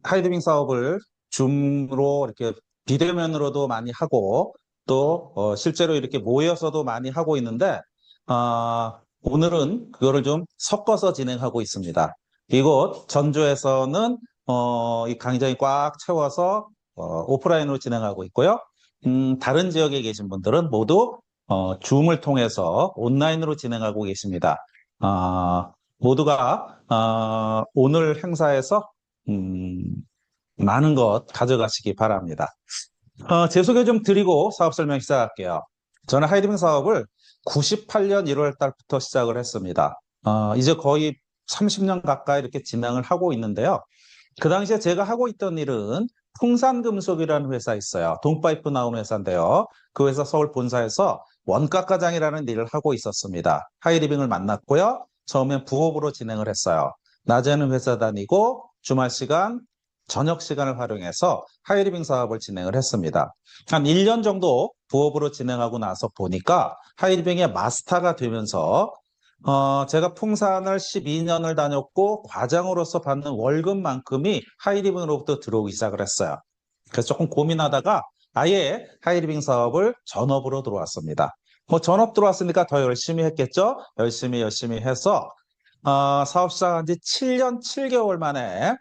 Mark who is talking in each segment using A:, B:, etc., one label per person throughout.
A: 하이드빙 사업을 줌으로 이렇게 비대면으로도 많이 하고 또 실제로 이렇게 모여서도 많이 하고 있는데 오늘은 그거를 좀 섞어서 진행하고 있습니다. 이곳 전주에서는 이 강의장이 꽉 채워서 오프라인으로 진행하고 있고요. 다른 지역에 계신 분들은 모두 줌을 통해서 온라인으로 진행하고 계십니다. 모두가 오늘 행사에서 음, 많은 것 가져가시기 바랍니다. 제 소개 좀 드리고 사업 설명 시작할게요. 저는 하이드빙 사업을 98년 1월 달부터 시작을 했습니다. 이제 거의 30년 가까이 이렇게 진행을 하고 있는데요. 그 당시에 제가 하고 있던 일은 풍산금속이라는 회사 있어요. 동파이프 나오는 회사인데요. 그 회사 서울 본사에서 원가과장이라는 일을 하고 있었습니다. 하이리빙을 만났고요. 처음엔 부업으로 진행을 했어요. 낮에는 회사 다니고 주말 시간, 저녁 시간을 활용해서 하이리빙 사업을 진행을 했습니다. 한 1년 정도 부업으로 진행하고 나서 보니까 하이리빙의 마스터가 되면서 제가 풍산을 12년을 다녔고 과장으로서 받는 월급만큼이 하이리빙으로부터 들어오기 시작을 했어요. 그래서 조금 고민하다가 아예 하이리빙 사업을 전업으로 들어왔습니다. 뭐 전업 들어왔으니까 더 열심히 했겠죠? 열심히 해서 사업 시작한 지 7년 7개월 만에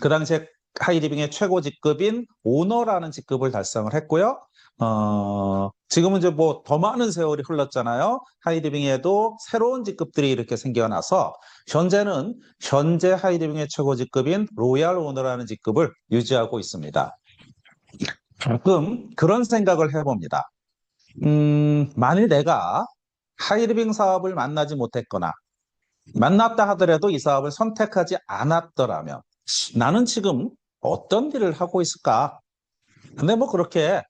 A: 그 당시에 하이리빙의 최고 직급인 오너라는 직급을 달성을 했고요. 지금은 이제 뭐 더 많은 세월이 흘렀잖아요. 하이리빙에도 새로운 직급들이 이렇게 생겨나서 현재 하이리빙의 최고 직급인 로얄 오너라는 직급을 유지하고 있습니다. 가끔 그런 생각을 해봅니다. 만일 내가 하이리빙 사업을 만나지 못했거나 만났다 하더라도 이 사업을 선택하지 않았더라면 나는 지금 어떤 일을 하고 있을까? 근데 뭐 그렇게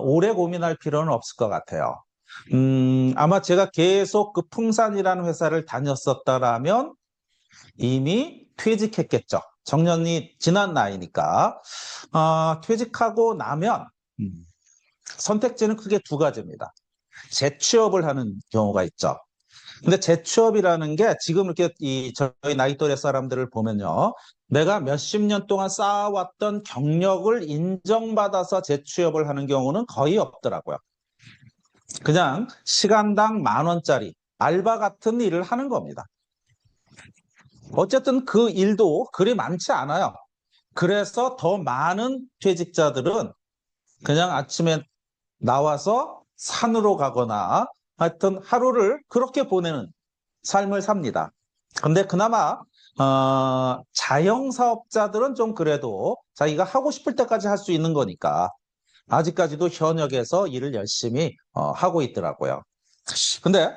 A: 오래 고민할 필요는 없을 것 같아요. 아마 제가 계속 그 풍산이라는 회사를 다녔었다라면 이미 퇴직했겠죠. 정년이 지난 나이니까. 퇴직하고 나면 음, 선택지는 크게 두 가지입니다. 재취업을 하는 경우가 있죠. 근데 재취업이라는 게 지금 이렇게 저희 나이 또래 사람들을 보면요. 내가 몇십 년 동안 쌓아왔던 경력을 인정받아서 재취업을 하는 경우는 거의 없더라고요. 그냥 시간당 10,000원짜리 알바 같은 일을 하는 겁니다. 어쨌든 그 일도 그리 많지 않아요. 그래서 더 많은 퇴직자들은 그냥 아침에 나와서 산으로 가거나 하여튼 하루를 그렇게 보내는 삶을 삽니다. 근데 그나마 자영사업자들은 좀 그래도 자기가 하고 싶을 때까지 할 수 있는 거니까 아직까지도 현역에서 일을 열심히 하고 있더라고요. 근데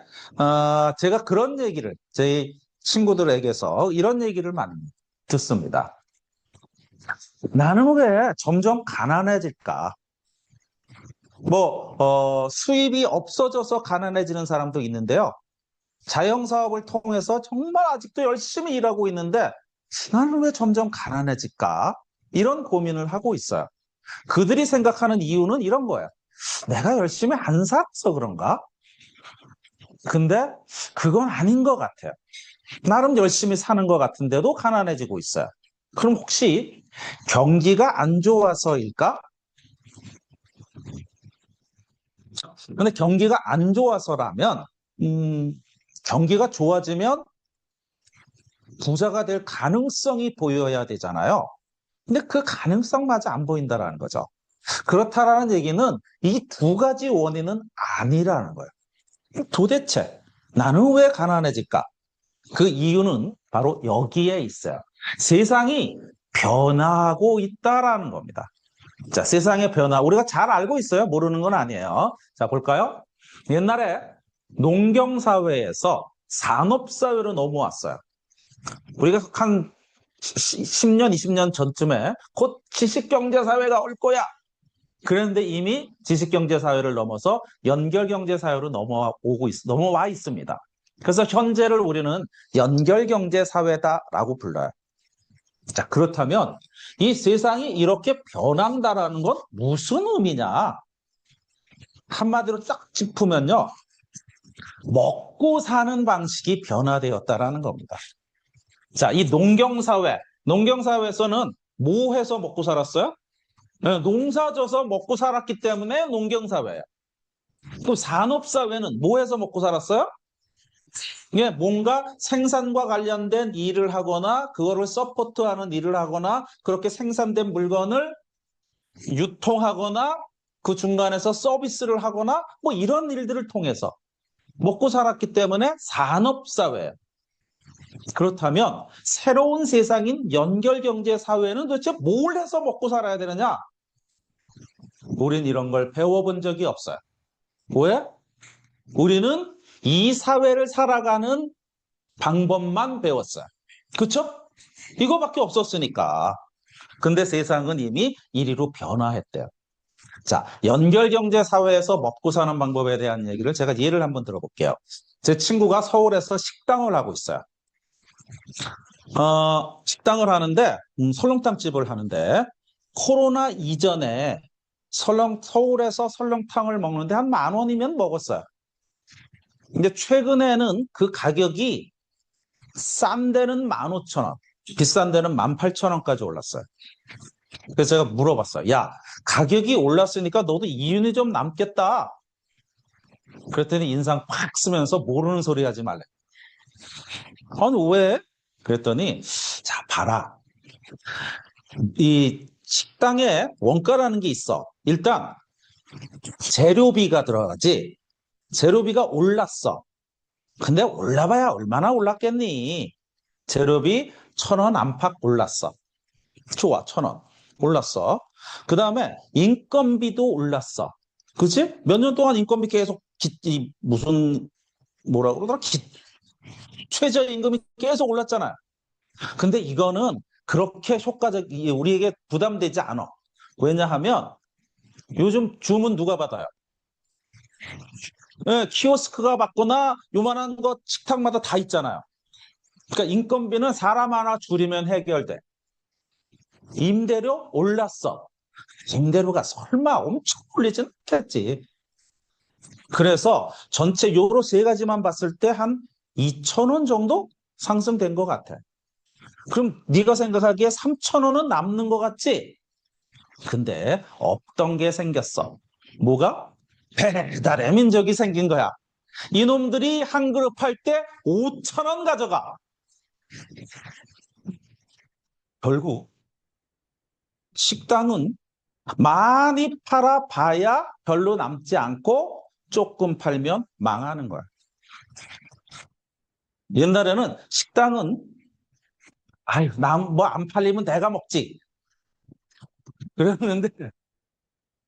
A: 제가 그런 얘기를 제 친구들에게서 이런 얘기를 많이 듣습니다. 나는 왜 점점 가난해질까? 뭐 수입이 없어져서 가난해지는 사람도 있는데요. 자영사업을 통해서 정말 아직도 열심히 일하고 있는데 나는 왜 점점 가난해질까? 이런 고민을 하고 있어요. 그들이 생각하는 이유는 이런 거예요. 내가 열심히 안 살아서 그런가? 근데 그건 아닌 것 같아요. 나름 열심히 사는 것 같은데도 가난해지고 있어요. 그럼 혹시 경기가 안 좋아서일까? 근데 경기가 안 좋아서라면, 경기가 좋아지면 부자가 될 가능성이 보여야 되잖아요. 근데 그 가능성마저 안 보인다라는 거죠. 그렇다라는 얘기는 이 두 가지 원인은 아니라는 거예요. 도대체 나는 왜 가난해질까? 그 이유는 바로 여기에 있어요. 세상이 변하고 있다라는 겁니다. 자, 세상의 변화. 우리가 잘 알고 있어요. 모르는 건 아니에요. 자, 볼까요? 옛날에 농경사회에서 산업사회로 넘어왔어요. 우리가 한 10년, 20년 전쯤에 곧 지식경제사회가 올 거야. 그런데 이미 지식경제사회를 넘어서 연결경제사회로 넘어와 있습니다. 그래서 현재를 우리는 연결경제사회다라고 불러요. 자, 그렇다면 이 세상이 이렇게 변한다라는 건 무슨 의미냐? 한마디로 딱 짚으면요. 먹고 사는 방식이 변화되었다라는 겁니다. 자, 이 농경사회에서는 뭐 해서 먹고 살았어요? 네, 농사 져서 먹고 살았기 때문에 농경사회예요. 그럼 산업사회는 뭐 해서 먹고 살았어요? 예, 뭔가 생산과 관련된 일을 하거나 그거를 서포트하는 일을 하거나 그렇게 생산된 물건을 유통하거나 그 중간에서 서비스를 하거나 뭐 이런 일들을 통해서 먹고 살았기 때문에 산업사회예요. 그렇다면 새로운 세상인 연결경제사회는 도대체 뭘 해서 먹고 살아야 되느냐? 우린 이런 걸 배워본 적이 없어요. 왜? 우리는 이 사회를 살아가는 방법만 배웠어요. 그쵸? 이거밖에 없었으니까. 근데 세상은 이미 이리로 변화했대요. 자, 연결경제사회에서 먹고 사는 방법에 대한 얘기를 제가 예를 한번 들어볼게요. 제 친구가 서울에서 식당을 하고 있어요. 식당을 하는데, 설렁탕집을 하는데, 코로나 이전에 서울에서 설렁탕을 먹는데 한 10,000원이면 먹었어요. 근데 최근에는 그 가격이 싼 데는 15,000원, 비싼 데는 18,000원까지 올랐어요. 그래서 제가 물어봤어요. 야, 가격이 올랐으니까 너도 이윤이 좀 남겠다. 그랬더니 인상 팍 쓰면서 모르는 소리 하지 말래. 아니, 왜? 그랬더니, 자, 봐라. 이 식당에 원가라는 게 있어. 일단, 재료비가 들어가지. 재료비가 올랐어. 근데 올라봐야 얼마나 올랐겠니? 재료비 1,000원 안팎 올랐어. 좋아, 1,000원. 올랐어. 그 다음에 인건비도 올랐어. 그치? 몇 년 동안 인건비 계속 무슨 뭐라 그러더라? 최저임금이 계속 올랐잖아요. 근데 이거는 그렇게 효과적이 우리에게 부담되지 않아. 왜냐하면 요즘 주문 누가 받아요? 네, 키오스크가 받거나 요만한 거 식탁마다 다 있잖아요. 그러니까 인건비는 사람 하나 줄이면 해결돼. 임대료 올랐어. 임대료가 설마 엄청 올리진 않겠지. 그래서 전체 요로 세 가지만 봤을 때 한 2,000원 정도 상승된 것 같아. 그럼 네가 생각하기에 3,000원은 남는 것 같지? 근데 없던 게 생겼어. 뭐가? 배달의 민족이 생긴 거야. 이놈들이 한 그릇 팔 때 5,000원 가져가. 결국 식당은 많이 팔아봐야 별로 남지 않고 조금 팔면 망하는 거야. 옛날에는 식당은 아유, 뭐 안 팔리면 내가 먹지. 그랬는데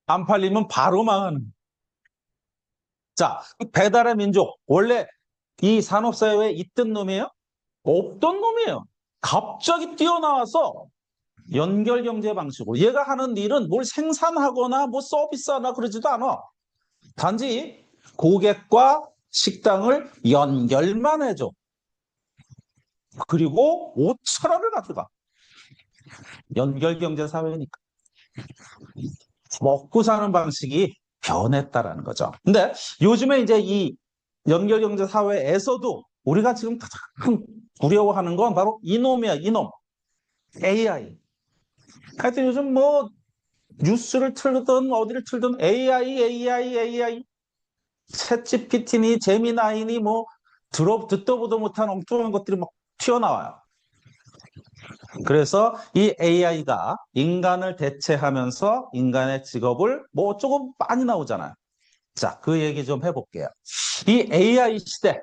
A: 안 팔리면 바로 망하는. 자, 배달의 민족. 원래 이 산업사회에 있던 놈이에요? 없던 놈이에요. 갑자기 뛰어나와서 연결경제 방식으로. 얘가 하는 일은 뭘 생산하거나 뭐 서비스하나 그러지도 않아. 단지 고객과 식당을 연결만 해줘. 그리고 5,000원을 가져가. 연결경제 사회니까. 먹고 사는 방식이 변했다라는 거죠. 근데 요즘에 이제 이 연결경제 사회에서도 우리가 지금 가장 두려워하는 건 바로 이놈이야, 이놈. AI. 하여튼 요즘 뭐 뉴스를 틀든 어디를 틀든 AI. 챗 GPT니 제미나이니 뭐 듣도 보도 못한 엉뚱한 것들이 막 튀어나와요. 그래서 이 AI가 인간을 대체하면서 인간의 직업을 뭐 조금 많이 나오잖아요. 자, 그 얘기 좀 해볼게요. 이 AI 시대,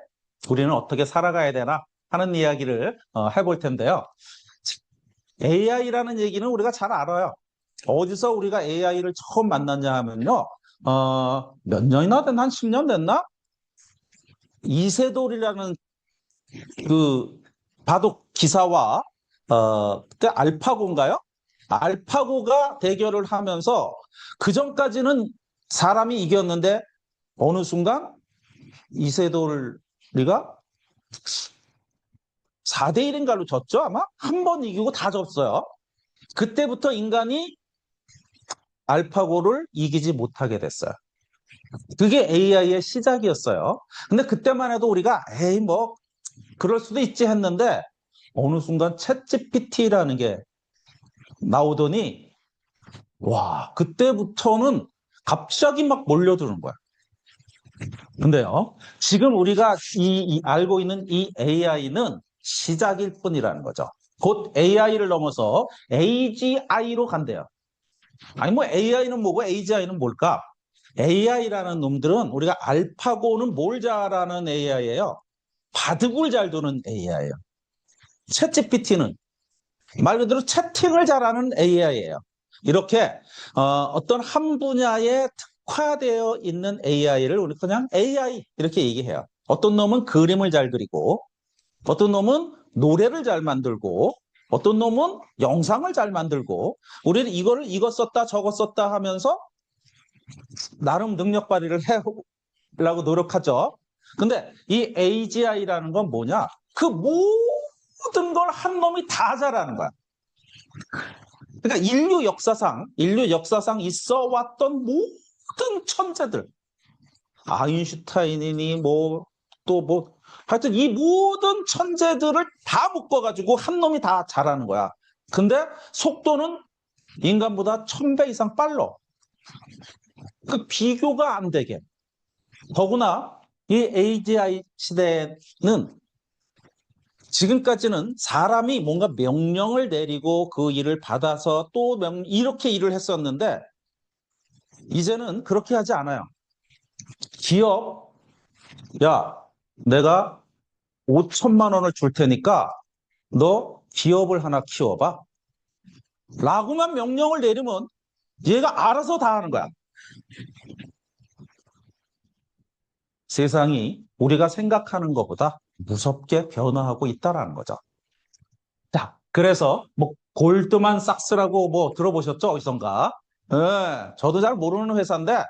A: 우리는 어떻게 살아가야 되나 하는 이야기를 해볼 텐데요. AI라는 얘기는 우리가 잘 알아요. 어디서 우리가 AI를 처음 만났냐 하면요. 몇 년이나 됐나? 한 10년 됐나? 이세돌이라는 그 바둑 기사와 그때 알파고인가요? 알파고가 대결을 하면서 그 전까지는 사람이 이겼는데 어느 순간 이세돌이가 4대1인가로 졌죠? 아마? 한 번 이기고 다 졌어요. 그때부터 인간이 알파고를 이기지 못하게 됐어요. 그게 AI의 시작이었어요. 근데 그때만 해도 우리가 에이 뭐 그럴 수도 있지 했는데 어느 순간 챗 GPT라는 게 나오더니 와, 그때부터는 갑자기 막 몰려드는 거야. 근데요, 지금 우리가 알고 있는 이 AI는 시작일 뿐이라는 거죠. 곧 AI를 넘어서 AGI로 간대요. 아니, 뭐 AI는 뭐고 AGI는 뭘까? AI라는 놈들은 우리가 알파고는 뭘 잘하는 AI예요? 바둑을 잘 두는 AI예요. 챗GPT는 말 그대로 채팅을 잘하는 AI예요. 이렇게 어떤 한 분야에 특화되어 있는 AI를 우리 그냥 AI 이렇게 얘기해요. 어떤 놈은 그림을 잘 그리고 어떤 놈은 노래를 잘 만들고 어떤 놈은 영상을 잘 만들고 우리는 이거를 이거 썼다 저거 썼다 하면서 나름 능력 발휘를 해보려고 노력하죠. 근데 이 AGI라는 건 뭐냐? 그 모든 걸 한 놈이 다 잘하는 거야. 그러니까 인류 역사상 있어 왔던 모든 천재들, 아인슈타인이니 하여튼 이 모든 천재들을 다 묶어가지고 한 놈이 다 잘하는 거야. 근데 속도는 인간보다 1000배 이상 빨라. 그 비교가 안 되게. 더구나 이 AGI 시대는 지금까지는 사람이 뭔가 명령을 내리고 그 일을 받아서 또 이렇게 일을 했었는데 이제는 그렇게 하지 않아요. 기업, 야, 내가 5천만 원을 줄 테니까 너 기업을 하나 키워봐. 라고만 명령을 내리면 얘가 알아서 다 하는 거야. 세상이 우리가 생각하는 것보다 무섭게 변화하고 있다는 거죠. 자, 그래서 뭐 골드만삭스라고 뭐 들어보셨죠? 어디선가? 네, 저도 잘 모르는 회사인데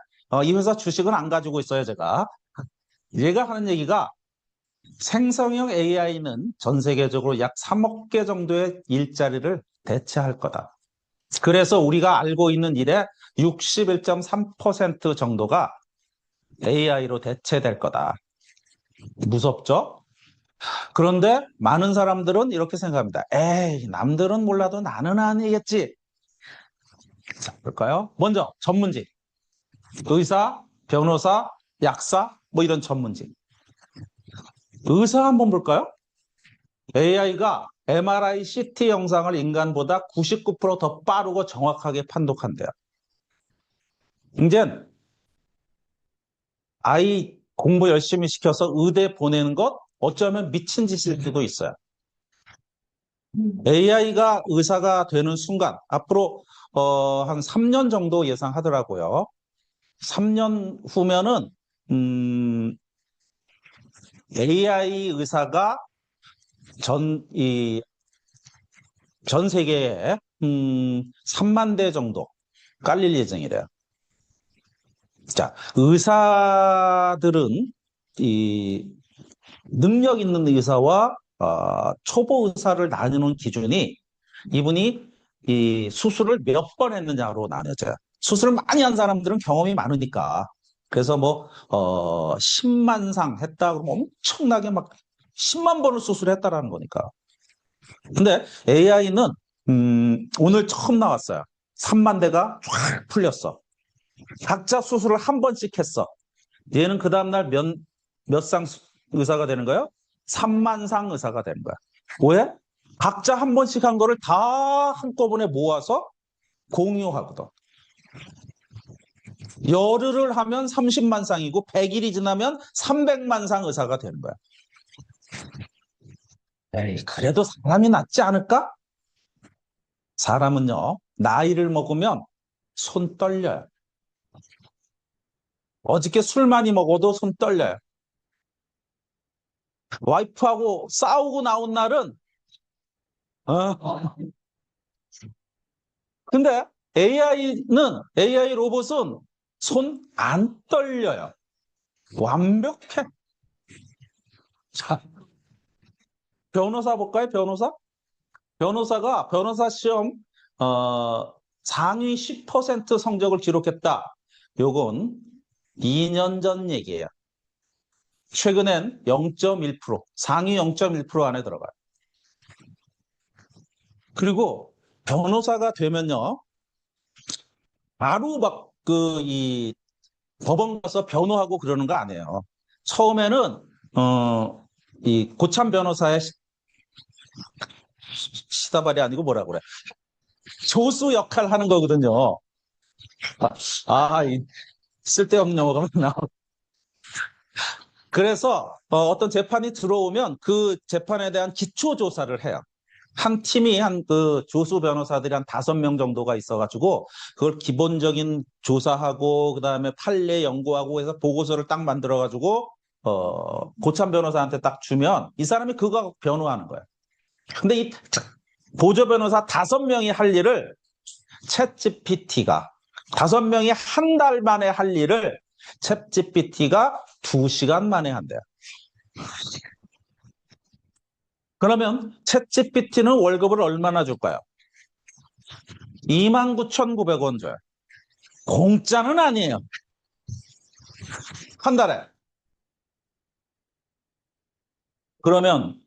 A: 이 회사 주식은 안 가지고 있어요, 제가. 얘가 하는 얘기가 생성형 AI는 전 세계적으로 약 3억 개 정도의 일자리를 대체할 거다. 그래서 우리가 알고 있는 일의 61.3% 정도가 AI로 대체될 거다. 무섭죠? 그런데 많은 사람들은 이렇게 생각합니다. 에이, 남들은 몰라도 나는 아니겠지. 자, 볼까요? 먼저 전문직. 의사, 변호사, 약사, 뭐 이런 전문직. 의사 한번 볼까요? AI가 MRI, CT 영상을 인간보다 99%더 빠르고 정확하게 판독한대요. 이젠 아이 공부 열심히 시켜서 의대 보내는 것 어쩌면 미친 짓일 수도 있어요. AI가 의사가 되는 순간 앞으로 한 3년 정도 예상하더라고요. 3년 후면은 AI 의사가 전 세계에 3만 대 정도 깔릴 예정이래요. 자, 의사들은 이 능력 있는 의사와 초보 의사를 나누는 기준이 이분이 이 수술을 몇 번 했느냐로 나눠져요. 수술을 많이 한 사람들은 경험이 많으니까. 그래서 뭐 10만 상 했다 그러면 엄청나게 막 10만 번을 수술했다라는 거니까. 근데 AI는 오늘 처음 나왔어요. 3만 대가 쫙 풀렸어. 각자 수술을 한 번씩 했어. 얘는 그 다음날 몇 상 의사가 되는 거예요? 3만 상 의사가 되는 거야. 왜? 각자 한 번씩 한 거를 다 한꺼번에 모아서 공유하거든. 열흘을 하면 30만 상이고 100일이 지나면 300만 상 의사가 되는 거야. 에이, 그래도 사람이 낫지 않을까? 사람은요, 나이를 먹으면 손 떨려요. 어저께 술 많이 먹어도 손 떨려요. 와이프하고 싸우고 나온 날은 근데 AI 로봇은 손 안 떨려요. 완벽해. 자, 변호사 볼까요? 변호사가 변호사 시험 상위 10% 성적을 기록했다. 요건 2년 전 얘기예요. 최근엔 0.1%, 상위 0.1% 안에 들어가요. 그리고 변호사가 되면요, 바로 막 이 법원 가서 변호하고 그러는 거 아니에요. 처음에는 이 고참 변호사의 시다발이 아니고 뭐라 그래? 조수 역할 하는 거거든요. 이 쓸데없는 용어가 나오. 그래서 어떤 재판이 들어오면 그 재판에 대한 기초 조사를 해요. 한 팀이 한 그 조수 변호사들이 한 5명 정도가 있어가지고 그걸 기본적인 조사하고 그다음에 판례 연구하고 해서 보고서를 딱 만들어가지고 고참 변호사한테 딱 주면 이 사람이 그거 변호하는 거예요. 근데 이 보조 변호사 5명이 할 일을 챗GPT가 5명이 한 달 만에 할 일을 챗GPT가 2시간 만에 한대요. 그러면 챗GPT는 월급을 얼마나 줄까요? 29,900원 줘요. 공짜는 아니에요. 한 달에. 그러면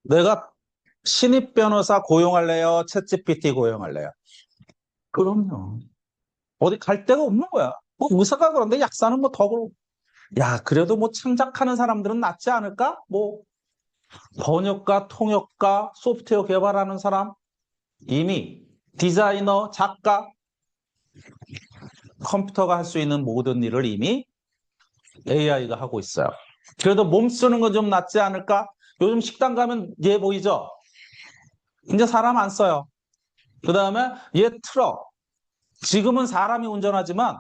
A: 내가 신입 변호사 고용할래요? 챗GPT 고용할래요? 그럼요. 어디 갈 데가 없는 거야. 뭐 의사가 그런데 약사는 뭐 더 그러고. 야, 그래도 뭐 창작하는 사람들은 낫지 않을까? 뭐 번역가, 통역가, 소프트웨어 개발하는 사람, 이미 디자이너, 작가, 컴퓨터가 할 수 있는 모든 일을 이미 AI가 하고 있어요. 그래도 몸 쓰는 건 좀 낫지 않을까? 요즘 식당 가면 얘 보이죠? 이제 사람 안 써요. 그 다음에 얘 트럭. 지금은 사람이 운전하지만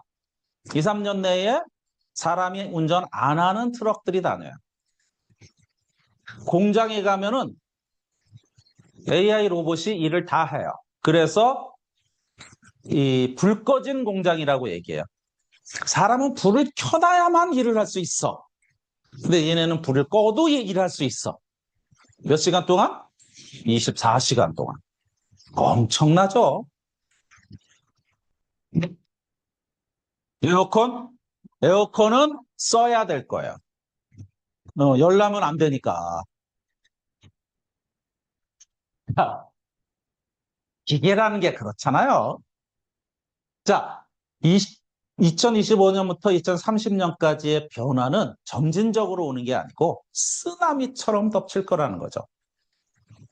A: 2, 3년 내에 사람이 운전 안 하는 트럭들이 다녀요. 공장에 가면은 AI 로봇이 일을 다 해요. 그래서 이 불 꺼진 공장이라고 얘기해요. 사람은 불을 켜놔야만 일을 할 수 있어. 근데 얘네는 불을 꺼도 일할 수 있어. 몇 시간 동안? 24시간 동안. 엄청나죠? 에어컨? 에어컨은 써야 될 거예요. 열나면 안 되니까. 기계라는 게 그렇잖아요. 자, 2025년부터 2030년까지의 변화는 점진적으로 오는 게 아니고 쓰나미처럼 덮칠 거라는 거죠.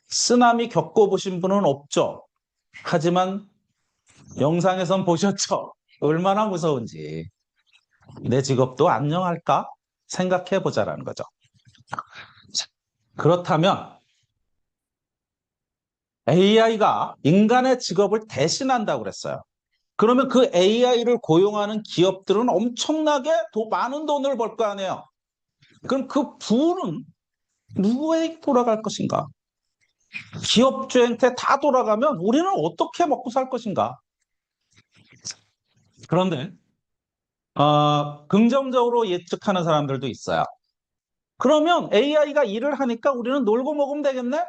A: 쓰나미 겪어보신 분은 없죠. 하지만 영상에선 보셨죠? 얼마나 무서운지. 내 직업도 안녕할까? 생각해 보자라는 거죠. 그렇다면 AI가 인간의 직업을 대신한다고 그랬어요. 그러면 그 AI를 고용하는 기업들은 엄청나게 더 많은 돈을 벌 거 아니에요. 그럼 그 부는 누구에게 돌아갈 것인가? 기업주한테 다 돌아가면 우리는 어떻게 먹고 살 것인가? 그런데 긍정적으로 예측하는 사람들도 있어요. 그러면 AI가 일을 하니까 우리는 놀고 먹으면 되겠네?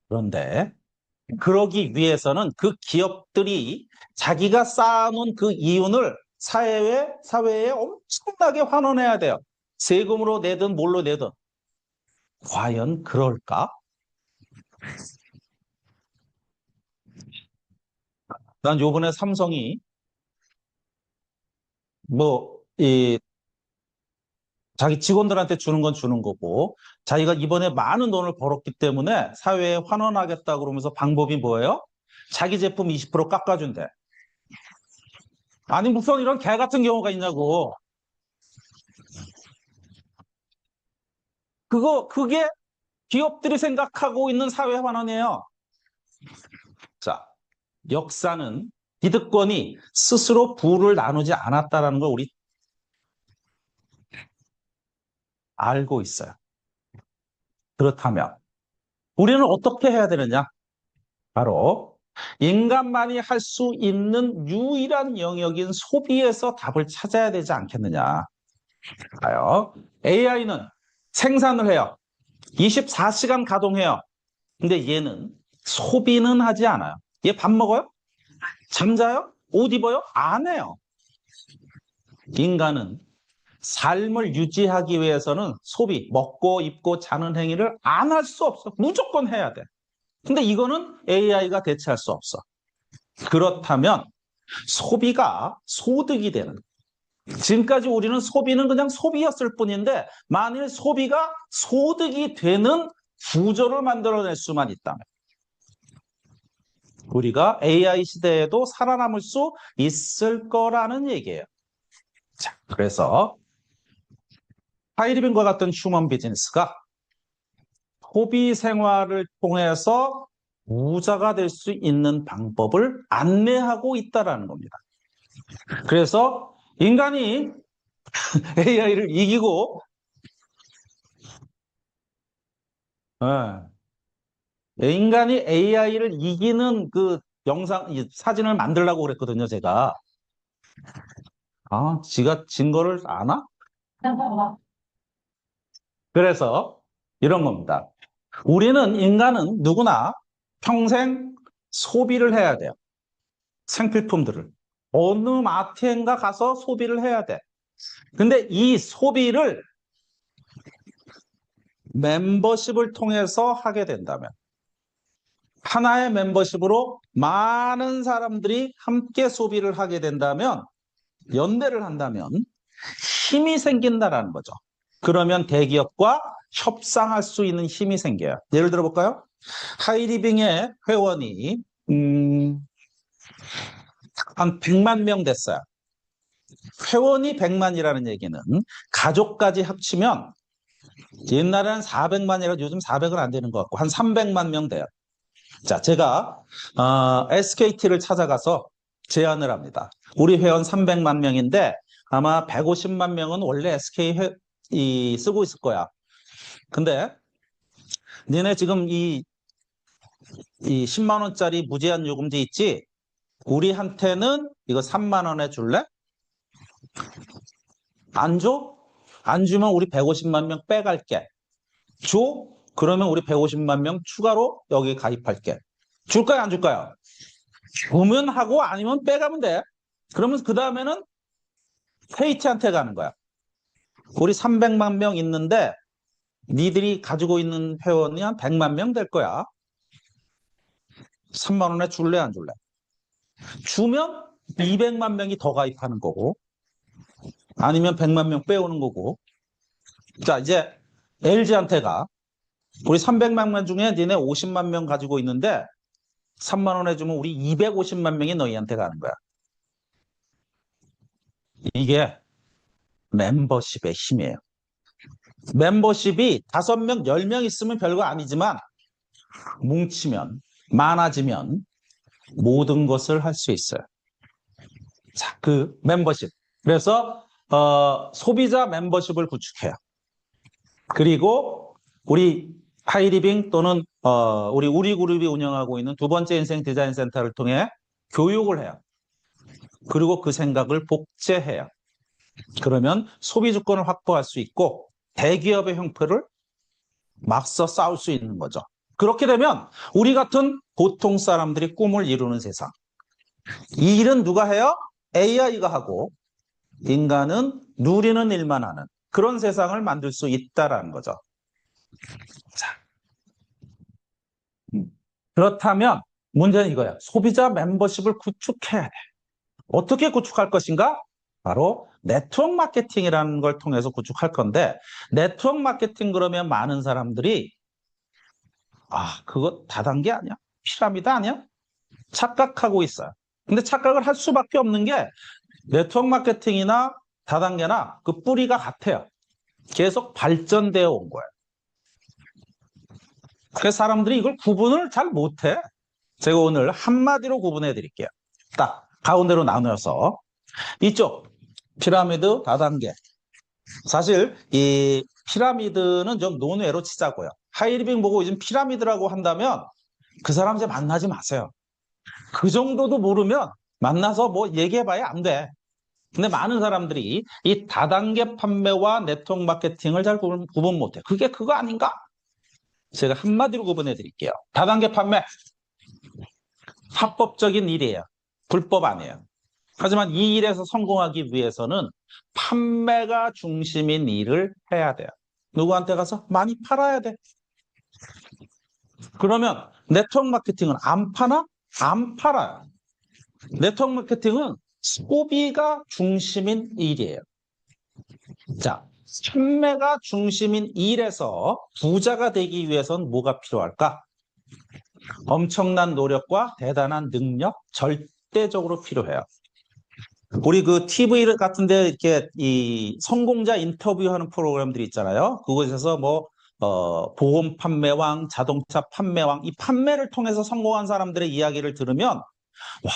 A: 그런데 그러기 위해서는 그 기업들이 자기가 쌓아놓은 그 이윤을 사회에 엄청나게 환원해야 돼요. 세금으로 내든 뭘로 내든. 과연 그럴까? 난 요번에 삼성이 자기 직원들한테 주는 건 주는 거고, 자기가 이번에 많은 돈을 벌었기 때문에 사회에 환원하겠다 그러면서 방법이 뭐예요? 자기 제품 20% 깎아준대. 아니, 무슨 이런 개 같은 경우가 있냐고. 그게 기업들이 생각하고 있는 사회 환원이에요. 자, 역사는 기득권이 스스로 부를 나누지 않았다는 걸 우리 알고 있어요. 그렇다면 우리는 어떻게 해야 되느냐? 바로 인간만이 할 수 있는 유일한 영역인 소비에서 답을 찾아야 되지 않겠느냐. 봐요. AI는 생산을 해요. 24시간 가동해요. 근데 얘는 소비는 하지 않아요. 얘 밥 먹어요? 잠자요? 옷 입어요? 안 해요. 인간은 삶을 유지하기 위해서는 소비, 먹고 입고 자는 행위를 안 할 수 없어. 무조건 해야 돼. 근데 이거는 AI가 대체할 수 없어. 그렇다면 소비가 소득이 되는. 지금까지 우리는 소비는 그냥 소비였을 뿐인데 만일 소비가 소득이 되는 구조를 만들어낼 수만 있다면 우리가 AI 시대에도 살아남을 수 있을 거라는 얘기예요. 자, 그래서 하이리빙과 같은 휴먼 비즈니스가 소비 생활을 통해서 부자가 될 수 있는 방법을 안내하고 있다는 겁니다. 그래서 인간이 AI를 이기고 인간이 AI를 이기는 그 사진을 만들려고 그랬거든요, 제가. 아, 지가 진 거를 아나? 그래서 이런 겁니다. 우리는 인간은 누구나 평생 소비를 해야 돼요. 생필품들을. 어느 마트인가 가서 소비를 해야 돼. 근데 이 소비를 멤버십을 통해서 하게 된다면 하나의 멤버십으로 많은 사람들이 함께 소비를 하게 된다면 연대를 한다면 힘이 생긴다라는 거죠. 그러면 대기업과 협상할 수 있는 힘이 생겨요. 예를 들어 볼까요? 하이리빙의 회원이 한 100만 명 됐어요. 회원이 100만이라는 얘기는 가족까지 합치면 옛날에는 400만이라 요즘 400은 안 되는 것 같고 한 300만 명 돼요. 자, 제가 SKT를 찾아가서 제안을 합니다. 우리 회원 300만 명인데 아마 150만 명은 원래 SK 쓰고 있을 거야. 근데 니네 지금 이 10만 원짜리 무제한 요금제 있지? 우리한테는 이거 3만 원에 줄래? 안 줘? 안 주면 우리 150만 명 빼갈게. 줘? 그러면 우리 150만 명 추가로 여기 가입할게. 줄까요? 안 줄까요? 주면 하고 아니면 빼가면 돼. 그러면 그 다음에는 KT한테 가는 거야. 우리 300만 명 있는데 니들이 가지고 있는 회원이 한 100만 명 될 거야. 3만 원에 줄래 안 줄래? 주면 200만 명이 더 가입하는 거고 아니면 100만 명 빼오는 거고. 자, 이제 LG한테 가. 우리 300만 명 중에 니네 50만 명 가지고 있는데 3만 원에 주면 우리 250만 명이 너희한테 가는 거야. 이게 멤버십의 힘이에요. 멤버십이 5명, 10명 있으면 별거 아니지만 뭉치면, 많아지면 모든 것을 할 수 있어요. 자, 그 멤버십. 그래서 소비자 멤버십을 구축해요. 그리고 우리 하이리빙 또는 우리 우리그룹이 운영하고 있는 두 번째 인생 디자인 센터를 통해 교육을 해요. 그리고 그 생각을 복제해요. 그러면 소비 주권을 확보할 수 있고 대기업의 형편을 맞서 싸울 수 있는 거죠. 그렇게 되면 우리 같은 보통 사람들이 꿈을 이루는 세상. 이 일은 누가 해요? AI가 하고 인간은 누리는 일만 하는 그런 세상을 만들 수 있다라는 거죠. 자, 그렇다면 문제는 이거야. 소비자 멤버십을 구축해야 돼. 어떻게 구축할 것인가? 바로 네트워크 마케팅이라는 걸 통해서 구축할 건데 네트워크 마케팅 그러면 많은 사람들이 그거 다단계 아니야? 피라미드 아니야? 착각하고 있어요. 근데 착각을 할 수밖에 없는 게 네트워크 마케팅이나 다단계나 그 뿌리가 같아요. 계속 발전되어 온 거예요. 그래서 사람들이 이걸 구분을 잘 못해. 제가 오늘 한마디로 구분해 드릴게요. 딱 가운데로 나누어서 이쪽 피라미드 다단계. 사실 이 피라미드는 좀 논외로 치자고요. 하이리빙 보고 요즘 피라미드라고 한다면 그 사람 이제 만나지 마세요. 그 정도도 모르면 만나서 뭐 얘기해봐야 안 돼. 근데 많은 사람들이 이 다단계 판매와 네트워크 마케팅을 잘 구분 못해. 그게 그거 아닌가? 제가 한마디로 구분해 드릴게요. 다단계 판매, 합법적인 일이에요. 불법 아니에요. 하지만 이 일에서 성공하기 위해서는 판매가 중심인 일을 해야 돼요. 누구한테 가서 많이 팔아야 돼. 그러면 네트워크 마케팅은 안 파나? 안 팔아요. 네트워크 마케팅은 소비가 중심인 일이에요. 자, 판매가 중심인 일에서 부자가 되기 위해서는 뭐가 필요할까? 엄청난 노력과 대단한 능력, 절대적으로 필요해요. 우리 그 TV 같은데 이렇게 이 성공자 인터뷰하는 프로그램들이 있잖아요. 그곳에서 뭐 보험 판매왕, 자동차 판매왕, 이 판매를 통해서 성공한 사람들의 이야기를 들으면 와,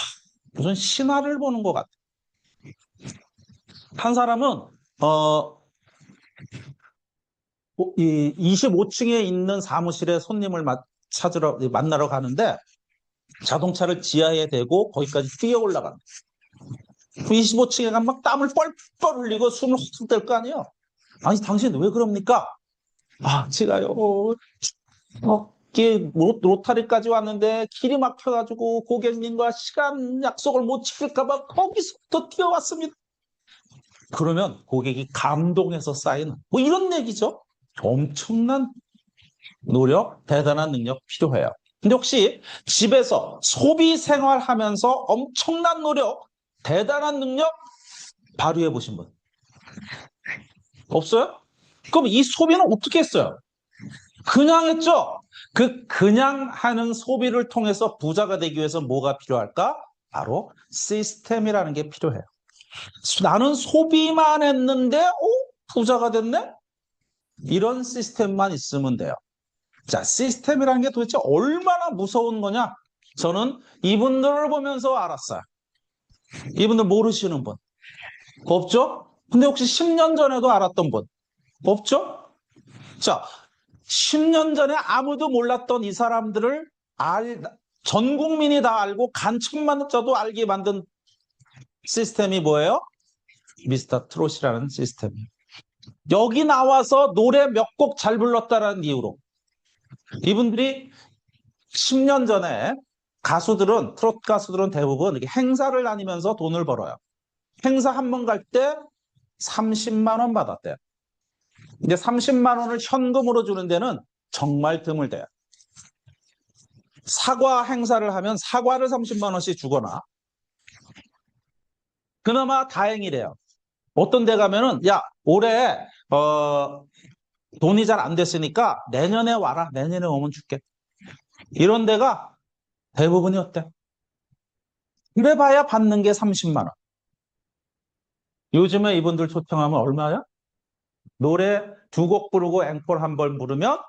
A: 무슨 신화를 보는 것 같아. 한 사람은 이 25층에 있는 사무실에 손님을 만나러 가는데 자동차를 지하에 대고 거기까지 뛰어 올라갑니다. 25층에 가면 막 땀을 뻘뻘 흘리고 숨을 헛헛 댈 거 아니에요. 아니, 당신 왜 그럽니까? 아, 제가요, 이게 로타리까지 왔는데 길이 막혀가지고 고객님과 시간 약속을 못 지킬까봐 거기서부터 뛰어왔습니다. 그러면 고객이 감동해서 쌓이는 뭐 이런 얘기죠. 엄청난 노력, 대단한 능력 필요해요. 근데 혹시 집에서 소비 생활하면서 엄청난 노력, 대단한 능력 발휘해 보신 분 없어요? 그럼 이 소비는 어떻게 했어요? 그냥 했죠? 그냥 하는 소비를 통해서 부자가 되기 위해서 뭐가 필요할까? 바로 시스템이라는 게 필요해요. 나는 소비만 했는데, 부자가 됐네? 이런 시스템만 있으면 돼요. 자, 시스템이라는 게 도대체 얼마나 무서운 거냐? 저는 이분들을 보면서 알았어요. 이분들 모르시는 분. 없죠? 근데 혹시 10년 전에도 알았던 분? 없죠? 자, 10년 전에 아무도 몰랐던 이 사람들을 전 국민이 다 알고 간첩만저도 알게 만든 시스템이 뭐예요? 미스터 트롯이라는 시스템이에요. 여기 나와서 노래 몇 곡 잘 불렀다라는 이유로 이분들이 10년 전에 트롯 가수들은 대부분 이렇게 행사를 다니면서 돈을 벌어요. 행사 한 번 갈 때 30만 원 받았대요. 근데 30만 원을 현금으로 주는 데는 정말 드물대요. 사과 행사를 하면 사과를 30만 원씩 주거나 그나마 다행이래요. 어떤 데 가면은 야, 올해 돈이 잘 안 됐으니까 내년에 와라. 내년에 오면 줄게. 이런 데가 대부분이었대. 그래봐야 받는 게 30만 원. 요즘에 이분들 초청하면 얼마야? 노래 2곡 부르고 앵콜 한 번 부르면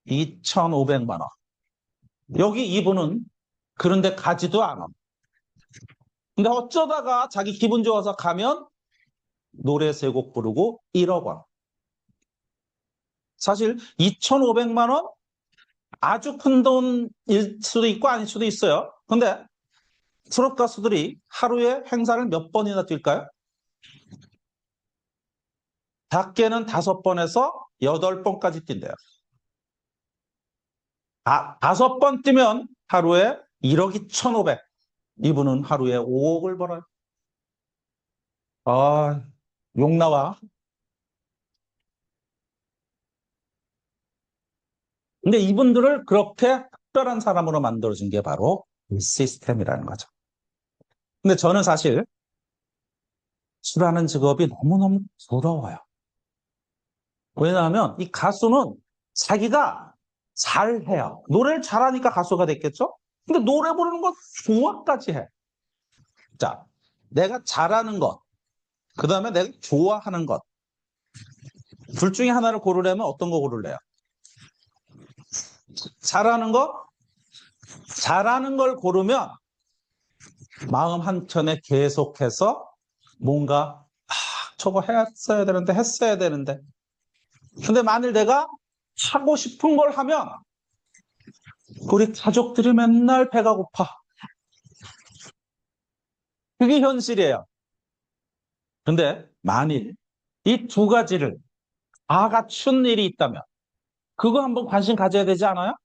A: 2,500만 원. 여기 이분은 그런데 가지도 않아. 근데 어쩌다가 자기 기분 좋아서 가면 노래 3곡 부르고 1억 원. 사실 2,500만 원 아주 큰 돈일 수도 있고 아닐 수도 있어요. 근데 트롯 가수들이 하루에 행사를 몇 번이나 뛸까요? 작게는 5번에서 8번까지 뛴대요. 5번 뛰면 하루에 1억 2,500. 이분은 하루에 5억을 벌어요. 아, 욕 나와. 근데 이분들을 그렇게 특별한 사람으로 만들어준 게 바로 이 시스템이라는 거죠. 근데 저는 사실 가수라는 직업이 너무너무 부러워요. 왜냐하면 이 가수는 자기가 잘해요. 노래를 잘하니까 가수가 됐겠죠? 근데 노래 부르는 거 좋아까지 해. 자, 내가 잘하는 것, 그 다음에 내가 좋아하는 것. 둘 중에 하나를 고르려면 어떤 거 고를래요? 잘하는 거? 잘하는 걸 고르면 마음 한켠에 계속해서 뭔가 저거 했어야 되는데 했어야 되는데 근데 만일 내가 하고 싶은 걸 하면 우리 가족들이 맨날 배가 고파. 그게 현실이에요. 근데 만일 이 2가지를 다 갖춘 일이 있다면 그거 한번 관심 가져야 되지 않아요?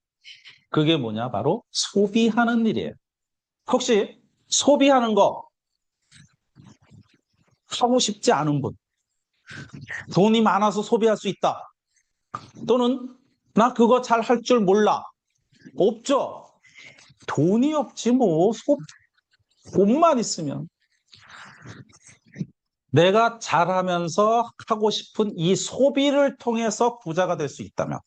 A: 그게 뭐냐? 바로 소비하는 일이에요. 혹시 소비하는 거 하고 싶지 않은 분, 돈이 많아서 소비할 수 있다. 또는 나 그거 잘 할 줄 몰라. 없죠? 돈이 없지 뭐. 돈만 있으면. 내가 잘하면서 하고 싶은 이 소비를 통해서 부자가 될 수 있다면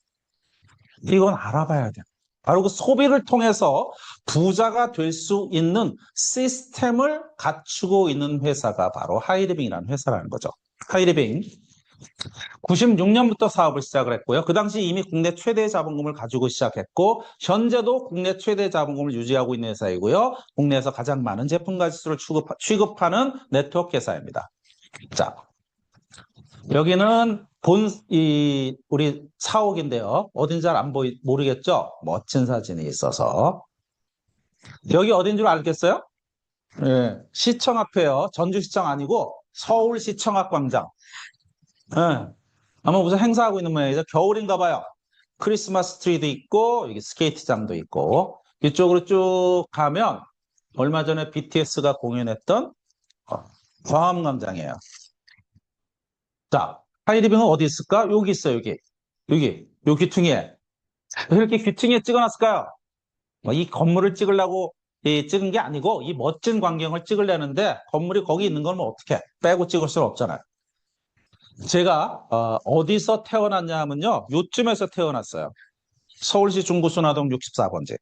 A: 이건 알아봐야 돼. 바로 그 소비를 통해서 부자가 될 수 있는 시스템을 갖추고 있는 회사가 바로 하이리빙이라는 회사라는 거죠. 하이리빙 96년부터 사업을 시작을 했고요. 그 당시 이미 국내 최대 자본금을 가지고 시작했고 현재도 국내 최대 자본금을 유지하고 있는 회사이고요. 국내에서 가장 많은 제품 가지수를 취급하는 네트워크 회사입니다. 자, 여기는 우리 사옥인데요. 어딘지 잘 모르겠죠? 멋진 사진이 있어서. 여기 어딘 줄 알겠어요? 예, 시청 앞에요. 전주시청 아니고 서울시청 앞 광장. 예, 아마 무슨 행사하고 있는 모양이죠. 겨울인가 봐요. 크리스마스 트리도 있고, 여기 스케이트장도 있고, 이쪽으로 쭉 가면 얼마 전에 BTS가 공연했던 광화문광장이에요. 자, 하이리빙은 어디 있을까? 여기 있어요, 여기. 요 귀퉁이에. 왜 이렇게 귀퉁이에 찍어놨을까요? 이 건물을 찍으려고 찍은 게 아니고, 이 멋진 광경을 찍으려는데, 건물이 거기 있는 건 뭐 어떻게 빼고 찍을 수는 없잖아요. 제가 어디서 태어났냐 하면요. 요쯤에서 태어났어요. 서울시 중구순화동 64번지.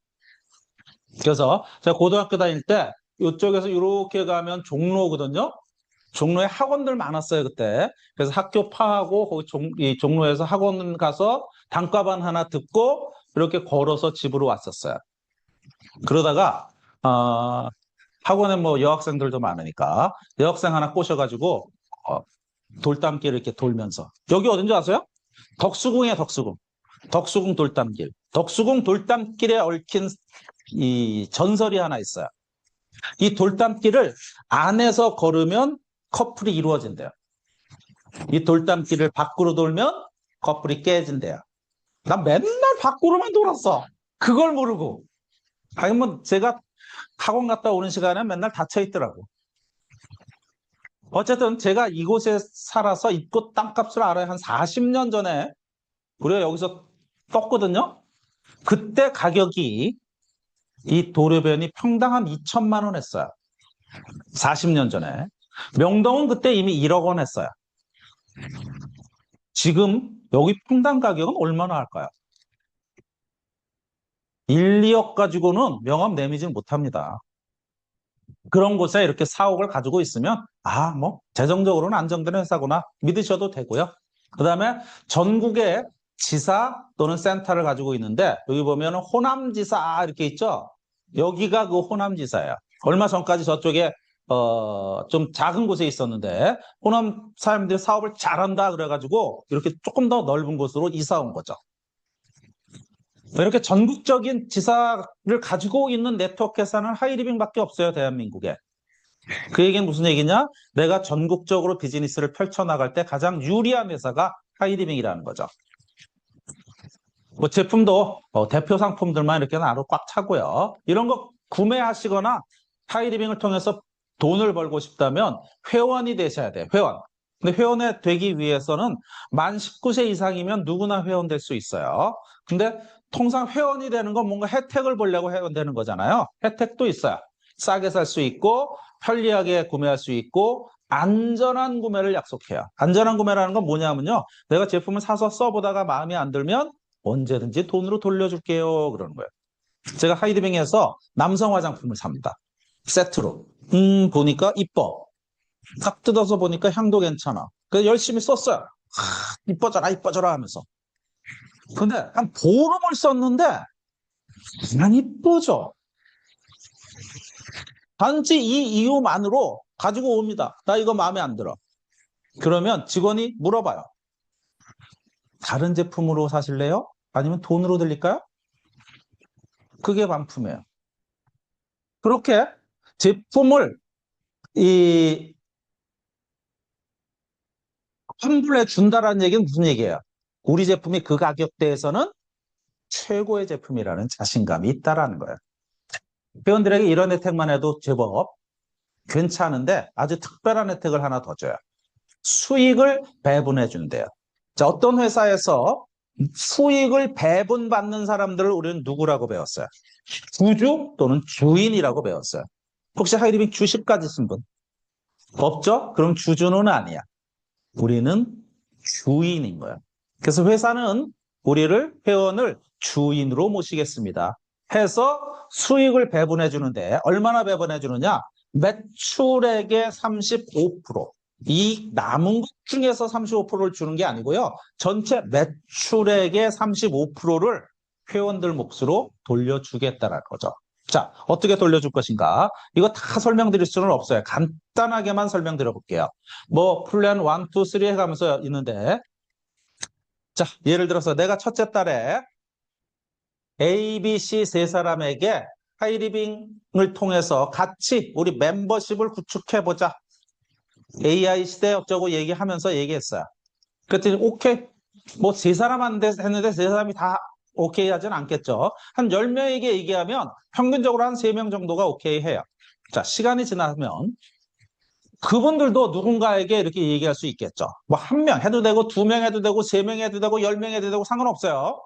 A: 그래서 제가 고등학교 다닐 때 이쪽에서 이렇게 가면 종로거든요. 종로에 학원들 많았어요, 그때. 그래서 학교 파하고 거기 이 종로에서 학원 가서 단과반 하나 듣고 이렇게 걸어서 집으로 왔었어요. 그러다가 학원에 뭐 여학생들도 많으니까 여학생 하나 꼬셔가지고 돌담길을 이렇게 돌면서 여기 어딘지 아세요? 덕수궁이에요, 덕수궁. 덕수궁 돌담길. 덕수궁 돌담길에 얽힌 이 전설이 하나 있어요. 이 돌담길을 안에서 걸으면 커플이 이루어진대요. 이 돌담길을 밖으로 돌면 커플이 깨진대요. 난 맨날 밖으로만 돌았어. 그걸 모르고. 아니 뭐 제가 학원 갔다 오는 시간에 맨날 닫혀 있더라고. 어쨌든 제가 이곳에 살아서 이곳 땅값을 알아요. 한 40년 전에 우리가 여기서 떴거든요. 그때 가격이 이 도로변이 평당 한 2천만 원 했어요. 40년 전에. 명동은 그때 이미 1억 원 했어요. 지금 여기 평당 가격은 얼마나 할까요? 1, 2억 가지고는 명함 내미지 못합니다. 그런 곳에 이렇게 사옥을 가지고 있으면 뭐 재정적으로는 안정된 회사구나 믿으셔도 되고요. 그 다음에 전국에 지사 또는 센터를 가지고 있는데 여기 보면 호남지사 이렇게 있죠. 여기가 그 호남지사예요. 얼마 전까지 저쪽에 좀 작은 곳에 있었는데 호남 사람들이 사업을 잘한다 그래가지고 이렇게 조금 더 넓은 곳으로 이사 온 거죠. 이렇게 전국적인 지사를 가지고 있는 네트워크 회사는 하이리빙밖에 없어요, 대한민국에. 그 얘기는 무슨 얘기냐? 내가 전국적으로 비즈니스를 펼쳐나갈 때 가장 유리한 회사가 하이리빙이라는 거죠. 뭐 제품도 대표 상품들만 이렇게 나로 꽉 차고요. 이런 거 구매하시거나 하이리빙을 통해서 돈을 벌고 싶다면 회원이 되셔야 돼요, 회원. 근데 회원이 되기 위해서는 만 19세 이상이면 누구나 회원 될 수 있어요. 근데 통상 회원이 되는 건 뭔가 혜택을 보려고 회원 되는 거잖아요. 혜택도 있어요. 싸게 살 수 있고 편리하게 구매할 수 있고 안전한 구매를 약속해요. 안전한 구매라는 건 뭐냐면요. 내가 제품을 사서 써보다가 마음에 안 들면 언제든지 돈으로 돌려줄게요. 그러는 거예요. 제가 하이리빙에서 남성 화장품을 삽니다. 세트로. 보니까 이뻐. 딱 뜯어서 보니까 향도 괜찮아. 그래서 열심히 썼어요. 이뻐져라, 이뻐져라 하면서. 근데 한 보름을 썼는데 안 이뻐져. 단지 이 이유만으로 가지고 옵니다. 나 이거 마음에 안 들어. 그러면 직원이 물어봐요. 다른 제품으로 사실래요? 아니면 돈으로 드릴까요? 그게 반품이에요. 그렇게 제품을 환불해 준다라는 얘기는 무슨 얘기예요? 우리 제품이 그 가격대에서는 최고의 제품이라는 자신감이 있다라는 거예요. 회원들에게 이런 혜택만 해도 제법 괜찮은데 아주 특별한 혜택을 하나 더 줘요. 수익을 배분해 준대요. 자, 어떤 회사에서 수익을 배분받는 사람들을 우리는 누구라고 배웠어요? 주주 또는 주인이라고 배웠어요. 혹시 하이리빙 주식 가지신 분? 없죠? 그럼 주주는 아니야. 우리는 주인인 거예요. 그래서 회사는 우리를 회원을 주인으로 모시겠습니다. 해서 수익을 배분해 주는데 얼마나 배분해 주느냐? 매출액의 35%. 이 남은 것 중에서 35%를 주는 게 아니고요. 전체 매출액의 35%를 회원들 몫으로 돌려주겠다는 거죠. 자, 어떻게 돌려줄 것인가? 이거 다 설명드릴 수는 없어요. 간단하게만 설명드려 볼게요. 뭐 플랜 1, 2, 3 해가면서 있는데 자, 예를 들어서 내가 첫째 달에 A, B, C 세 사람에게 하이리빙을 통해서 같이 우리 멤버십을 구축해보자. AI 시대 어쩌고 얘기하면서 얘기했어요. 그랬더니 오케이. 뭐 세 사람한테 했는데 세 사람이 다 오케이 하진 않겠죠. 한 10명에게 얘기하면 평균적으로 한 3명 정도가 오케이 해요. 자, 시간이 지나면 그분들도 누군가에게 이렇게 얘기할 수 있겠죠. 뭐 1명 해도 되고 2명 해도 되고 3명 해도 되고 10명 해도 되고 상관없어요.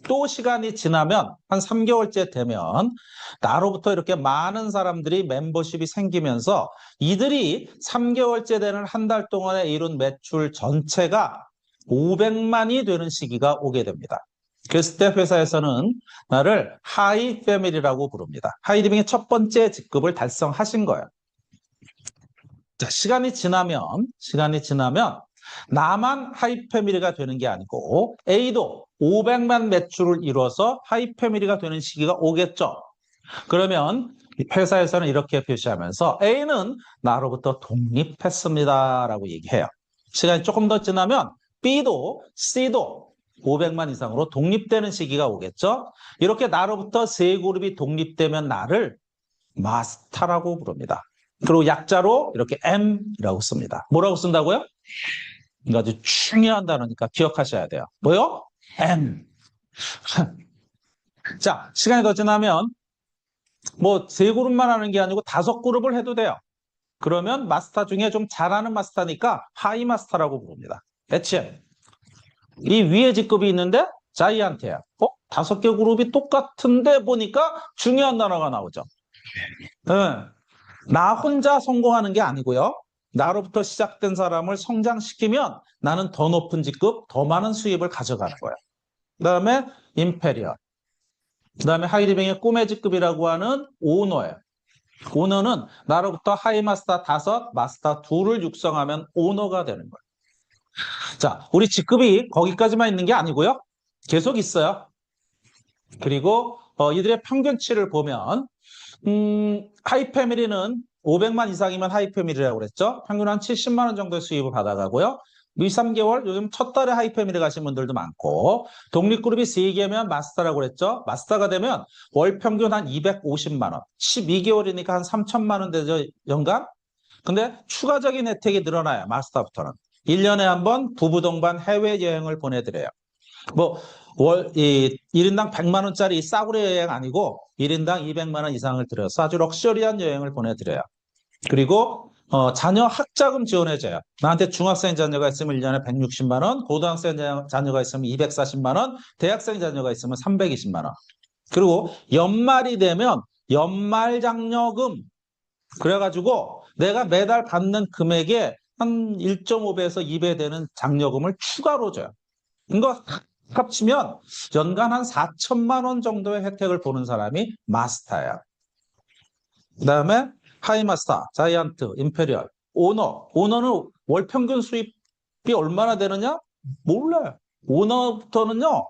A: 또 시간이 지나면 한 3개월째 되면 나로부터 이렇게 많은 사람들이 멤버십이 생기면서 이들이 3개월째 되는 한 달 동안에 이룬 매출 전체가 500만이 되는 시기가 오게 됩니다. 그랬을 때 회사에서는 나를 하이 패밀리라고 부릅니다. 하이리빙의 첫 번째 직급을 달성하신 거예요. 자, 시간이 지나면 나만 하이 패밀리가 되는 게 아니고 A도 500만 매출을 이뤄서 하이 패밀리가 되는 시기가 오겠죠. 그러면 회사에서는 이렇게 표시하면서 A는 나로부터 독립했습니다라고 얘기해요. 시간이 조금 더 지나면 B도 C도 500만 이상으로 독립되는 시기가 오겠죠. 이렇게 나로부터 세 그룹이 독립되면 나를 마스터라고 부릅니다. 그리고 약자로 이렇게 M이라고 씁니다. 뭐라고 쓴다고요? 이거 아주 중요한 단어니까 기억하셔야 돼요. 뭐요? M. 자, 시간이 더 지나면 뭐 세 그룹만 하는 게 아니고 5그룹을 해도 돼요. 그러면 마스터 중에 좀 잘하는 마스터니까 하이 마스터라고 부릅니다. HM. 이 위에 직급이 있는데 자이언트예요. 5개 그룹이 똑같은데 보니까 중요한 단어가 나오죠. 네. 나 혼자 성공하는 게 아니고요. 나로부터 시작된 사람을 성장시키면 나는 더 높은 직급, 더 많은 수입을 가져가는 거예요. 그 다음에 임페리얼. 그 다음에 하이리빙의 꿈의 직급이라고 하는 오너예요. 오너는 나로부터 하이 마스터 5, 마스터 2를 육성하면 오너가 되는 거예요. 자, 우리 직급이 거기까지만 있는 게 아니고요. 계속 있어요. 그리고 이들의 평균치를 보면 하이 패밀리는 500만 이상이면 하이 패밀리라고 그랬죠. 평균 한 70만 원 정도의 수입을 받아가고요. 2, 3개월 요즘 첫 달에 하이 패밀리 가신 분들도 많고 독립그룹이 3개면 마스터라고 그랬죠. 마스터가 되면 월 평균 한 250만 원. 12개월이니까 한 3천만 원 되죠. 연간. 근데 추가적인 혜택이 늘어나요. 마스터부터는. 1년에 한 번 부부 동반 해외여행을 보내드려요. 뭐 1인당 100만 원짜리 싸구려 여행 아니고 1인당 200만 원 이상을 들여서 아주 럭셔리한 여행을 보내드려요. 그리고 자녀 학자금 지원해줘요. 나한테 중학생 자녀가 있으면 1년에 160만 원, 고등학생 자녀가 있으면 240만 원, 대학생 자녀가 있으면 320만 원. 그리고 연말이 되면 연말장려금 그래가지고 내가 매달 받는 금액에 한 1.5배에서 2배 되는 장려금을 추가로 줘요. 이거 합치면 연간 한 4천만 원 정도의 혜택을 보는 사람이 마스터예요. 그 다음에 하이마스터, 자이언트, 임페리얼, 오너. 오너는 월 평균 수입이 얼마나 되느냐? 몰라요. 오너부터는요,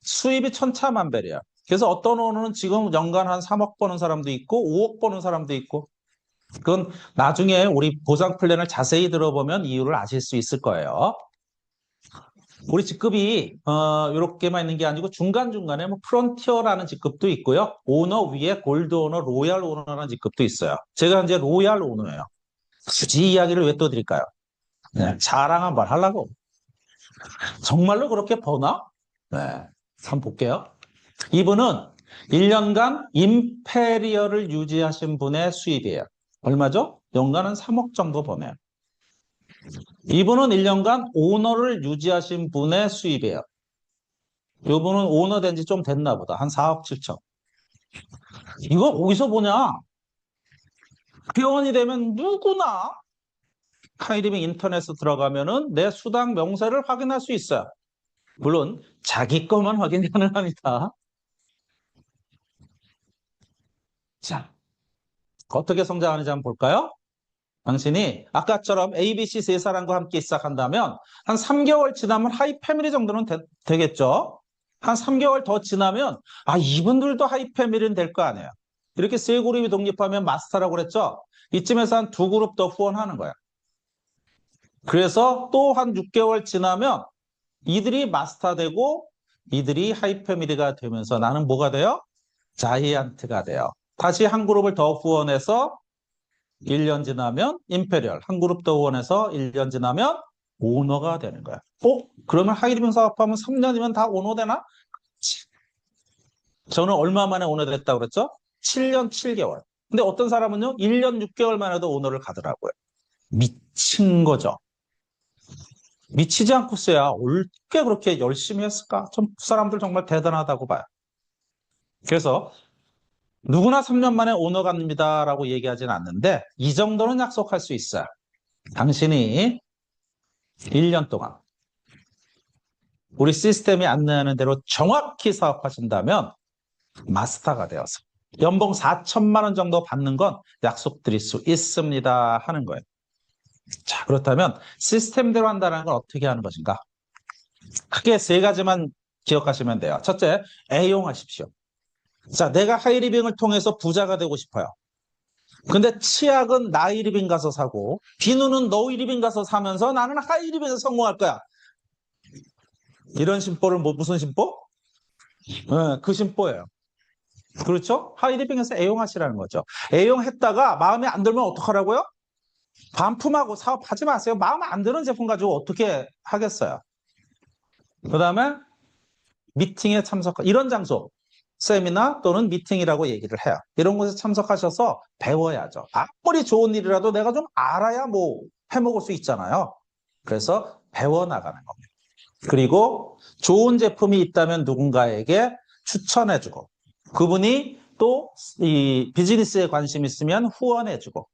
A: 수입이 천차만별이에요. 그래서 어떤 오너는 지금 연간 한 3억 버는 사람도 있고 5억 버는 사람도 있고 그건 나중에 우리 보상 플랜을 자세히 들어보면 이유를 아실 수 있을 거예요. 우리 직급이 이렇게만 있는 게 아니고 중간중간에 뭐 프론티어라는 직급도 있고요. 오너 위에 골드 오너, 로얄 오너라는 직급도 있어요. 제가 이제 로얄 오너예요. 굳이 이야기를 왜 또 드릴까요? 네, 자랑 한번 하려고. 정말로 그렇게 버나? 네, 한번 볼게요. 이분은 1년간 임페리얼을 유지하신 분의 수입이에요. 얼마죠? 연간은 3억 정도 버네요. 이분은 1년간 오너를 유지하신 분의 수입이에요. 요분은 오너 된 지 좀 됐나 보다. 한 4억 7천. 이거 어디서 보냐? 회원이 되면 누구나 하이리빙 인터넷에 들어가면은 내 수당 명세를 확인할 수 있어요. 물론 자기 것만 확인이 가능합니다. 자, 어떻게 성장하는지 한번 볼까요? 당신이 아까처럼 ABC 세 사람과 함께 시작한다면 한 3개월 지나면 하이 패밀리 정도는 되겠죠? 한 3개월 더 지나면 이분들도 하이 패밀리는 될 거 아니에요. 이렇게 세 그룹이 독립하면 마스터라고 그랬죠? 이쯤에서 한 두 그룹 더 후원하는 거예요. 그래서 또 한 6개월 지나면 이들이 마스터 되고 이들이 하이 패밀리가 되면서 나는 뭐가 돼요? 자이언트가 돼요. 다시 한 그룹을 더 후원해서 1년 지나면 임페리얼, 한 그룹 더 후원해서 1년 지나면 오너가 되는 거야. 그러면 하이리빙 사업하면 3년이면 다 오너 되나? 저는 얼마 만에 오너 됐다고 그랬죠? 7년 7개월. 근데 어떤 사람은요, 1년 6개월 만에도 오너를 가더라고요. 미친 거죠. 미치지 않고서야 어떻게 그렇게 열심히 했을까? 그 사람들 정말 대단하다고 봐요. 그래서 누구나 3년 만에 오너 갑니다라고 얘기하진 않는데 이 정도는 약속할 수 있어요. 당신이 1년 동안 우리 시스템이 안내하는 대로 정확히 사업하신다면 마스터가 되어서 연봉 4천만 원 정도 받는 건 약속드릴 수 있습니다 하는 거예요. 자, 그렇다면 시스템대로 한다는 건 어떻게 하는 것인가? 크게 세 가지만 기억하시면 돼요. 첫째, 애용하십시오. 자, 내가 하이리빙을 통해서 부자가 되고 싶어요. 근데 치약은 나이리빙 가서 사고 비누는 노이리빙 가서 사면서 나는 하이리빙에서 성공할 거야. 이런 심보를 무슨 심보? 네, 그 심보예요. 그렇죠? 하이리빙에서 애용하시라는 거죠. 애용했다가 마음에 안 들면 어떡하라고요? 반품하고 사업하지 마세요. 마음에 안 드는 제품 가지고 어떻게 하겠어요? 그 다음에 미팅에 이런 장소, 세미나 또는 미팅이라고 얘기를 해요. 이런 곳에 참석하셔서 배워야죠. 아무리 좋은 일이라도 내가 좀 알아야 뭐 해먹을 수 있잖아요. 그래서 배워나가는 겁니다. 그리고 좋은 제품이 있다면 누군가에게 추천해주고 그분이 또 이 비즈니스에 관심 있으면 후원해주고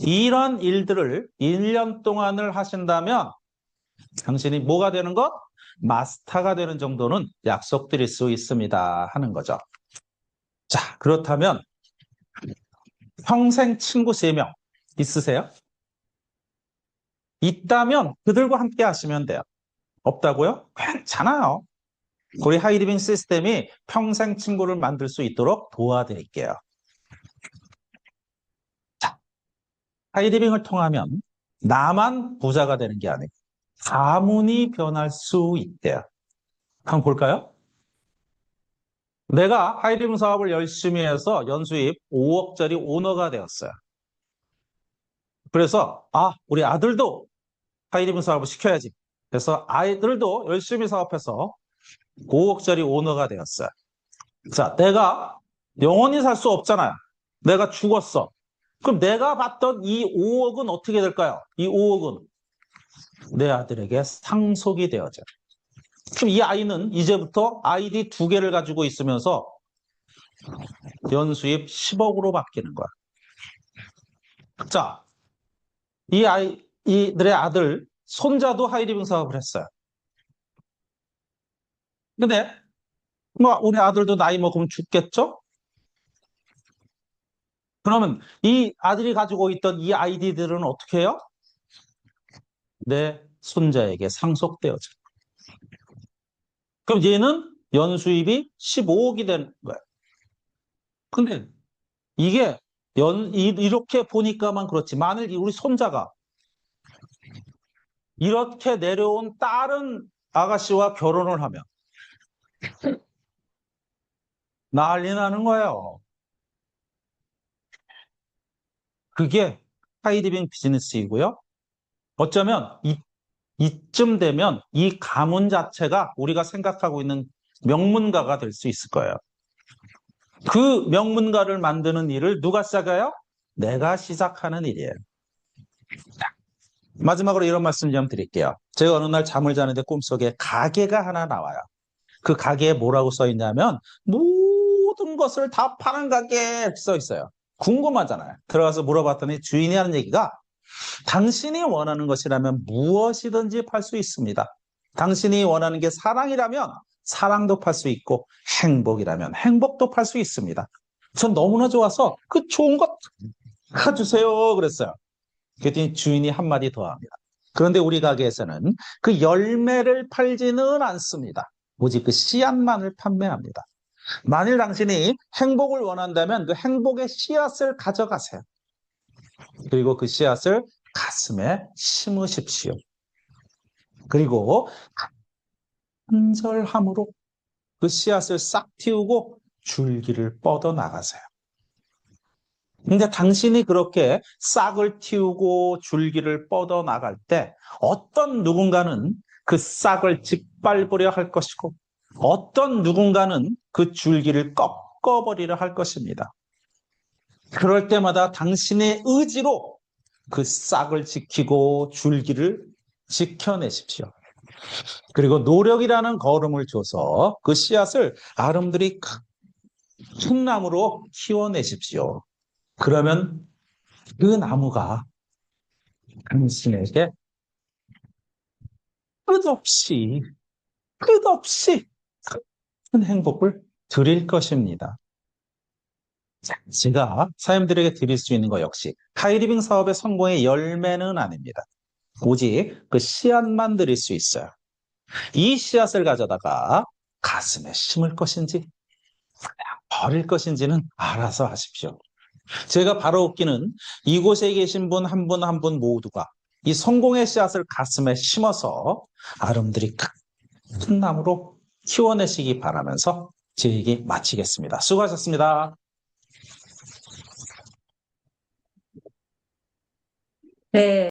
A: 이런 일들을 1년 동안을 하신다면 당신이 뭐가 되는 것? 마스터가 되는 정도는 약속드릴 수 있습니다 하는 거죠. 자, 그렇다면 평생 친구 3명 있으세요? 있다면 그들과 함께 하시면 돼요. 없다고요? 괜찮아요. 우리 하이리빙 시스템이 평생 친구를 만들 수 있도록 도와드릴게요. 자, 하이리빙을 통하면 나만 부자가 되는 게 아니고 가문이 변할 수 있대요. 한번 볼까요? 내가 하이리빙 사업을 열심히 해서 연수입 5억짜리 오너가 되었어요. 그래서 우리 아들도 하이리빙 사업을 시켜야지. 그래서 아이들도 열심히 사업해서 5억짜리 오너가 되었어요. 자, 내가 영원히 살 수 없잖아요. 내가 죽었어. 그럼 내가 받던 이 5억은 어떻게 될까요? 이 5억은 내 아들에게 상속이 되어져. 그럼 이 아이는 이제부터 아이디 2개를 가지고 있으면서 연수입 10억으로 바뀌는 거야. 자, 이들의 아들, 손자도 하이리빙 사업을 했어요. 근데 뭐 우리 아들도 나이 먹으면 죽겠죠? 그러면 이 아들이 가지고 있던 이 아이디들은 어떻게 해요? 내 손자에게 상속되어져. 그럼 얘는 연수입이 15억이 되는 거예요. 근데 이게 이렇게 보니까만 그렇지. 만일 우리 손자가 이렇게 내려온 다른 아가씨와 결혼을 하면 난리 나는 거예요. 그게 하이리빙 비즈니스이고요. 어쩌면 이쯤 되면 이 가문 자체가 우리가 생각하고 있는 명문가가 될 수 있을 거예요. 그 명문가를 만드는 일을 누가 시작해요? 내가 시작하는 일이에요. 마지막으로 이런 말씀 좀 드릴게요. 제가 어느 날 잠을 자는데 꿈속에 가게가 하나 나와요. 그 가게에 뭐라고 써 있냐면 모든 것을 다 파는 가게 이렇게 써 있어요. 궁금하잖아요. 들어가서 물어봤더니 주인이 하는 얘기가 당신이 원하는 것이라면 무엇이든지 팔 수 있습니다. 당신이 원하는 게 사랑이라면 사랑도 팔 수 있고 행복이라면 행복도 팔 수 있습니다. 전 너무나 좋아서 그 좋은 것 사주세요 그랬어요. 그랬더니 주인이 한마디 더 합니다. 그런데 우리 가게에서는 그 열매를 팔지는 않습니다. 오직 그 씨앗만을 판매합니다. 만일 당신이 행복을 원한다면 그 행복의 씨앗을 가져가세요. 그리고 그 씨앗을 가슴에 심으십시오. 그리고 간절함으로 그 씨앗을 싹 틔우고 줄기를 뻗어 나가세요. 근데 당신이 그렇게 싹을 틔우고 줄기를 뻗어 나갈 때 어떤 누군가는 그 싹을 짓밟으려 할 것이고 어떤 누군가는 그 줄기를 꺾어버리려 할 것입니다. 그럴 때마다 당신의 의지로 그 싹을 지키고 줄기를 지켜내십시오. 그리고 노력이라는 걸음을 줘서 그 씨앗을 아름드리 큰 나무로 키워내십시오. 그러면 그 나무가 당신에게 끝없이 큰 행복을 드릴 것입니다. 제가 사람들에게 드릴 수 있는 것 역시 하이리빙 사업의 성공의 열매는 아닙니다. 오직 그 씨앗만 드릴 수 있어요. 이 씨앗을 가져다가 가슴에 심을 것인지 버릴 것인지는 알아서 하십시오. 제가 바로 웃기는 이곳에 계신 분 한 분 한 분 모두가 이 성공의 씨앗을 가슴에 심어서 아름드리 큰 나무로 키워내시기 바라면서 제 얘기 마치겠습니다. 수고하셨습니다.
B: 네.